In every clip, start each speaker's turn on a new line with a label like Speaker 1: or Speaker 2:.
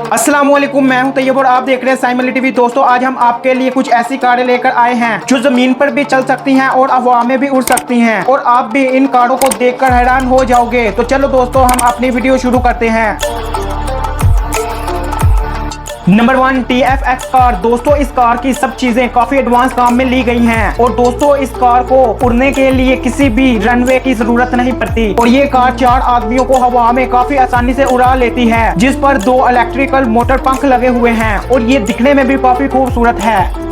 Speaker 1: अस्सलामुअलैकुम, मैं हूं तैयब और आप देख रहे हैं साइमली टीवी। दोस्तों, आज हम आपके लिए कुछ ऐसी कारें लेकर आए हैं जो जमीन पर भी चल सकती हैं और हवा में भी उड़ सकती हैं और आप भी इन कारों को देखकर हैरान हो जाओगे। तो चलो दोस्तों, हम अपनी वीडियो शुरू करते हैं। Number 1, TFX car. दोस्तों, इस कार की सब चीजें काफी एडवांस काम में ली गई हैं और दोस्तों इस कार को उड़ने के लिए किसी भी रनवे की जरूरत नहीं पड़ती और ये कार 4 आदमियों को हवा में काफी आसानी से उड़ा लेती है, जिस पर 2 इलेक्ट्रिकल मोटर पंख लगे हुए हैं और ये दिखने में भी काफी खूबसूरत है।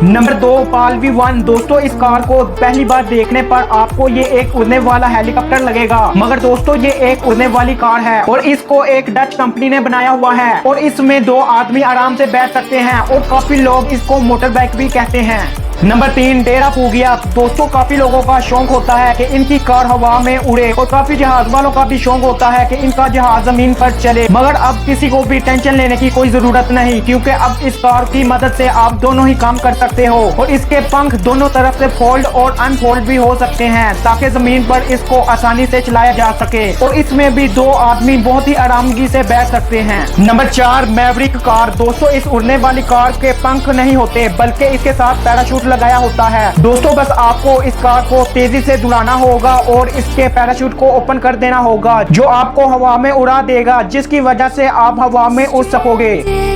Speaker 1: नंबर 2, पालवी 1। दोस्तों, इस कार को पहली बार देखने पर आपको ये एक उड़ने वाला हेलीकॉप्टर लगेगा, मगर दोस्तों ये एक उड़ने वाली कार है और इसको एक डच कंपनी ने बनाया हुआ है और इसमें 2 आदमी आराम से बैठ सकते हैं और काफी लोग इसको मोटर बाइक भी कहते हैं। नंबर 3, टेरा फूगिया। दोस्तों, काफी लोगों का शौक होता है कि इनकी कार हवा में उड़े और काफी जहाज वालों का भी शौक होता है कि इनका जहाज जमीन पर चले, मगर अब किसी को भी टेंशन लेने की कोई जरूरत नहीं, क्योंकि अब इस कार की मदद से आप दोनों ही काम कर सकते हो और इसके पंख दोनों तरफ से फोल्ड और अनफोल्ड भी हो सकते हैं ताकि जमीन पर इसको आसानी से चलाया जा सके और इसमें भी 2 आदमी बहुत ही आरामगी से बैठ सकते हैं। Number 4, Maverick car. दोस्तों, इस उड़ने वाली कार के पंख नहीं होते बल्कि इसके साथ पैराशूट लगाया होता है। दोस्तों, बस आपको इस कार को तेजी से दुड़ाना होगा और इसके पैराशूट को ओपन कर देना होगा जो आपको हवा में उड़ा देगा, जिसकी वजह से आप हवा में उड़ सकोगे।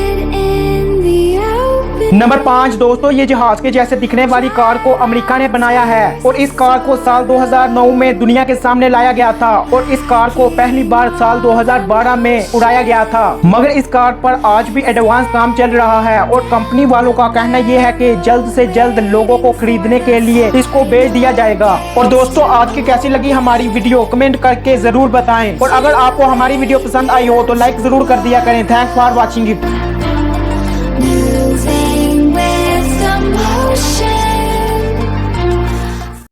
Speaker 1: नंबर 5, दोस्तों ये जहाज के जैसे दिखने वाली कार को अमेरिका ने बनाया है और इस कार को साल 2009 में दुनिया के सामने लाया गया था और इस कार को पहली बार साल 2012 में उड़ाया गया था, मगर इस कार पर आज भी एडवांस काम चल रहा है और कंपनी वालों का कहना ये है कि जल्द से जल्द लोगों को खरीदने के लिए इसको बेच दिया जाएगा। और दोस्तों, आज की कैसी लगी हमारी वीडियो कमेंट करके जरूर बताएं और अगर आपको हमारी वीडियो पसंद आई हो तो लाइक जरूर कर दिया करें। Thanks for watching it.